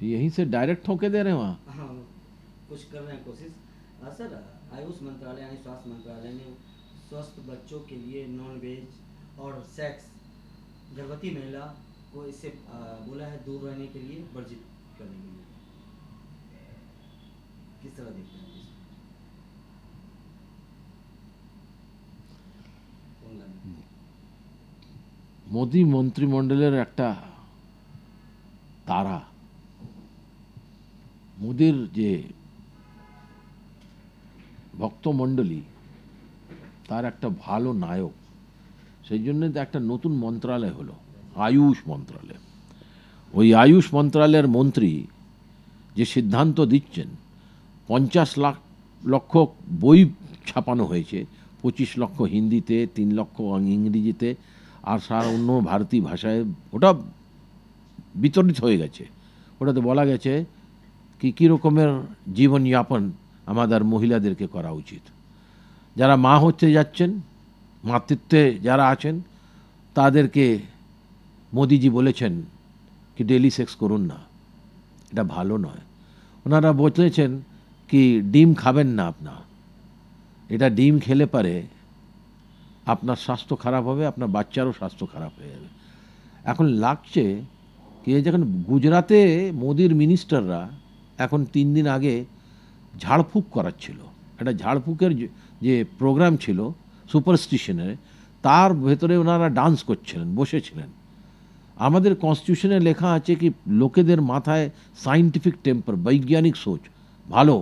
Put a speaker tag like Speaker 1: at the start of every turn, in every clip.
Speaker 1: यहीं से डायरेक्ट ठोके दे रहे हैं वहाँ।
Speaker 2: हाँ, कुछ कर रहे हैं कोशिश। सर, आयुष मंत्रालय यानी स्वास्थ्य मंत्रालय ने स्वस्थ बच्चों के लिए नॉन वेज और सेक्स गर्भवती महिला को इससे बोला है दूर रहने के लिए, वर्जित करने के लिए। किस तरह देखते हैं इसको?
Speaker 1: মোদি মন্ত্রিমণ্ডলের একটা তারা, মোদির যে ভক্তমণ্ডলী তার একটা ভালো নায়ক, সেই জন্য একটা নতুন মন্ত্রণালয় হলো আয়ুষ মন্ত্রণালয়। ওই আয়ুষ মন্ত্রণালয়ের মন্ত্রী যে সিদ্ধান্ত দিচ্ছেন, 50 লক্ষ বই ছাপানো হয়েছে, 25 লক্ষ হিন্দিতে, 3 লক্ষ ইংরেজিতে, আর সারা অন্য ভারতীয় ভাষায় ওটা বিতরিত হয়ে গেছে। ওটাতে বলা গেছে কি কী রকমের জীবনযাপন আমাদের মহিলাদেরকে করা উচিত। যারা মা হতে যাচ্ছেন, মাতৃত্বে যারা আছেন, তাদেরকে মোদিজি বলেছেন কি ডেলি সেক্স করুন না, এটা ভালো নয়। ওনারা বলেছেন কি ডিম খাবেন না আপনার, এটা ডিম খেলে পারে আপনার স্বাস্থ্য খারাপ হবে, আপনার বাচ্চারও স্বাস্থ্য খারাপ হয়ে যাবে। এখন লাগছে কি যখন গুজরাতে মোদির মিনিস্টাররা এখন 3 দিন আগে ঝাড়ফুঁক করাচ্ছিল, একটা ঝাড়ফুঁকের যে প্রোগ্রাম ছিল সুপারস্টিশনের, তার ভেতরে ওনারা ডান্স করছিলেন, বসেছিলেন। আমাদের কনস্টিটিউশনে লেখা আছে কি লোকেদের মাথায় সায়েন্টিফিক টেম্পার, বৈজ্ঞানিক সোচ ভালো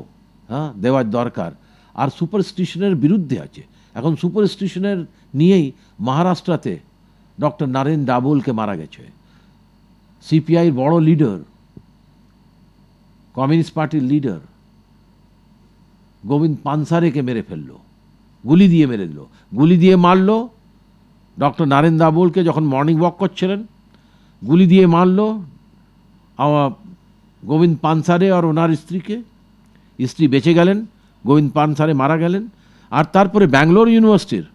Speaker 1: দেওয়ার দরকার, আর সুপারস্টিশনের বিরুদ্ধে আছে। এখন সুপারস্টিশনের নিয়েই মহারাষ্ট্রতে ডক্টর নারেন দাবোলকে মারা গেছে। সিপিআইয়ের বড় লিডার, কমিউনিস্ট পার্টির লিডার গোবিন্দ পানসারেকে মেরে ফেললো, গুলি দিয়ে মেরে দিল, গুলি দিয়ে মারলো। ডক্টর নারেন দাবোলকে যখন মর্নিং ওয়াক করছিলেন গুলি দিয়ে মারলো গোবিন্দ পানসারে আর ওনার স্ত্রীকে। স্ত্রী বেঁচে গেলেন, গোবিন্দ পানসারে মারা গেলেন। আর তারপরে ব্যাঙ্গালোর ইউনিভার্সিটির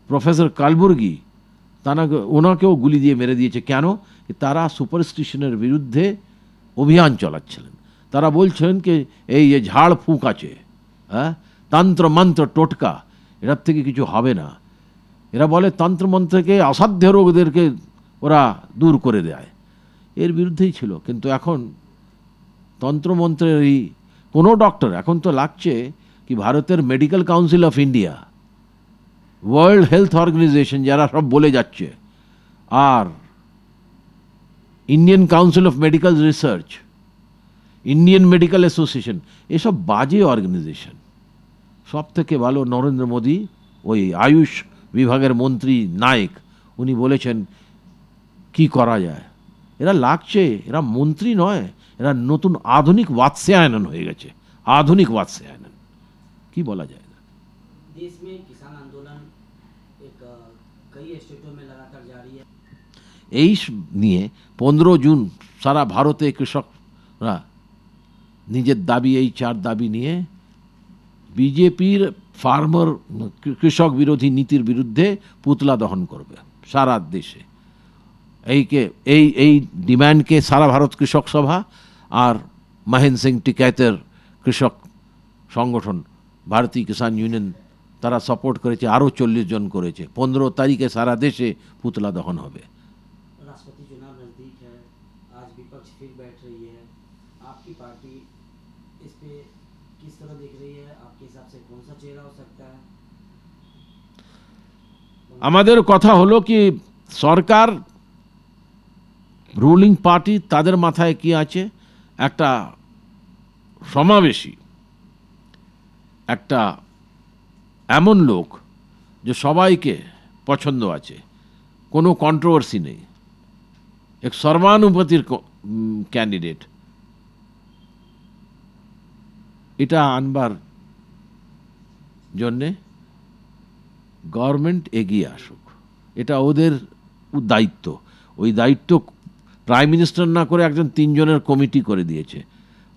Speaker 1: প্রফেসর কালবুর্গি, ওনাকেও গুলি দিয়ে মেরে দিয়েছে। কেন? তারা সুপারস্টিশনের বিরুদ্ধে অভিযান চালাচ্ছিলেন। তারা বলছেন কি এই যে ঝাড় ফুঁক আছে, তন্ত্র মন্ত্র টোটকা, এটার থেকে কিছু হবে না। এরা বলে তন্ত্রমন্ত্রকে, অসাধ্য রোগদেরকে ওরা দূর করে দেয়, এর বিরুদ্ধেই ছিল। কিন্তু এখন তন্ত্রমন্ত্রের এই কোনো ডক্টর, এখন তো লাগছে কি ভারতের medical council of India, world health organization যারা সব বলে যাচ্ছে, আর Indian council of medical research, Indian medical association, এসব বাজে অর্গানাইজেশন। সব থেকে ভালো নরেন্দ্র মোদী, ওই আয়ুষ বিভাগের মন্ত্রী নায়েক, উনি বলেছেন কি করা যায়। এরা লাগছে এরা মন্ত্রী নয়, এরা নতুন আধুনিক वात्स्यायन হয়ে গেছে, আধুনিক वात्स्यायन। কি বলা যায়?
Speaker 2: देश में किसान आंदोलन कई स्टेटों में लगातार जारी है।
Speaker 1: এই নিয়ে 15 জুন সারা ভারতে কৃষকরা নিজের দাবি, এই 4 দাবি নিয়ে বিজেপির ফার্মার কৃষক বিরোধী নীতির বিরুদ্ধে পুতলা দহন করবে সারা দেশে। এই ডিমান্ডকে সারা ভারত কৃষক সভা আর মহেন্দ্র সিং টিকাইতের কৃষক সংগঠন ভারতীয় কিষাণ ইউনিয়ন তারা সাপোর্ট করেছে, আরও 40 জন করেছে। 15 তারিখে সারা দেশে পুতলা দহন হবে।
Speaker 2: राष्ट्रपति चुनाव नजदीक है, आज विपक्ष फिर बैठ रही है, आपकी पार्टी इस पे किस तरह देख रही है? आपके हिसाब से कौन सा चेहरा हो सकता है?
Speaker 1: আমাদের কথা হলো কি সরকার, রুলিং পার্টি, তাদের মাথায় কি আছে, একটা সমাবেশী, একটা এমন লোক যে সবাইকে পছন্দ আছে, কোনো কন্ট্রোভার্সি নেই, এক সর্বানুমতির ক্যান্ডিডেট, এটা আনবার জন্যে গভর্নমেন্ট এগিয়ে আসুক, এটা ওদের দায়িত্ব। ওই দায়িত্ব প্রাইম মিনিস্টার না করে একজন 3 জনের কমিটি করে দিয়েছে।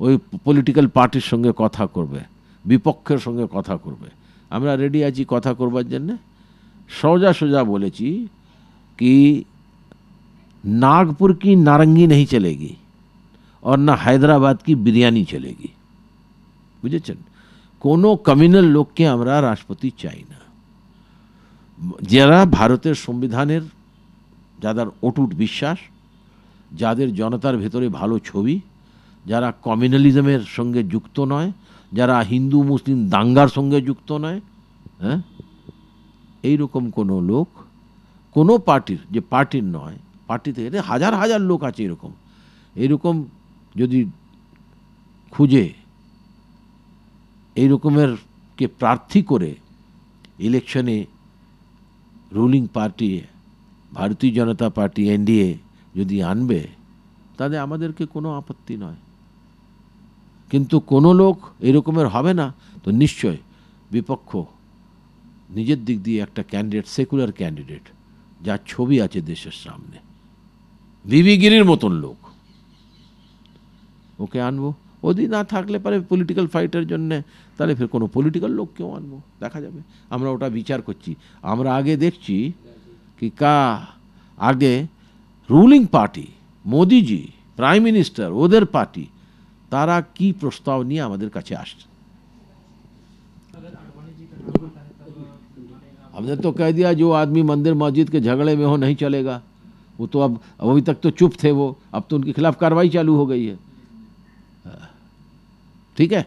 Speaker 1: ওই পলিটিক্যাল পার্টির সঙ্গে কথা করবে, বিপক্ষের সঙ্গে কথা করবে। আমরা রেডি আছি কথা করবার জন্যে। সোজা বলেছি कि नागपुर की नारंगी नहीं चलेगी और ना হায়দ্রাবাদ की বিরিয়ানি চলেगी। বুঝেছেন? কোনো কমিউনাল লোককে আমরা রাষ্ট্রপতি চাই না। যারা ভারতের সংবিধানের যাদের অটুট বিশ্বাস, যাদের জনতার ভেতরে ভালো ছবি, যারা কমিউনালিজমের সঙ্গে যুক্ত নয়, যারা হিন্দু মুসলিম দাঙ্গার সঙ্গে যুক্ত নয়, হ্যাঁ, এইরকম কোনো লোক কোনো পার্টির, যে পার্টির নয়, পার্টি থেকে হাজার হাজার লোক আছে এরকম, এইরকম যদি খুঁজে এই রকমের কে প্রার্থী করে ইলেকশনে রুলিং পার্টি ভারতীয় জনতা পার্টি এনডিএ যদি আনবে, তাহলে আমাদেরকে কোনো আপত্তি নয়। কিন্তু কোনো লোক এরকমের হবে না, তো নিশ্চয় বিপক্ষ নিজের দিক দিয়ে একটা ক্যান্ডিডেট, সেকুলার ক্যান্ডিডেট, যার ছবি আছে দেশের সামনে, বিবি গিরির মতন লোক, ওকে আনবো। ওদি না থাকলে পারে পলিটিক্যাল ফাইটের জন্যে, তাহলে ফের কোনো পলিটিক্যাল লোককেও আনবো, দেখা যাবে। আমরা ওটা বিচার করছি। আমরা আগে দেখছি কি আগে রুলিং পার্টি, মোদিজি, প্রাইম মিনিস্টার, ওদের পার্টি, তারা কি প্রস্তাব নিয়ে আমাদের কাছে আসছে। हमने तो कह दिया जो आदमी मंदिर मस्जिद के झगड़े में हो नहीं चलेगा। वो तो अब अभी तक तो चुप थे वो, अब तो उनके खिलाफ कार्रवाई चालू हो गई है। ठीक है।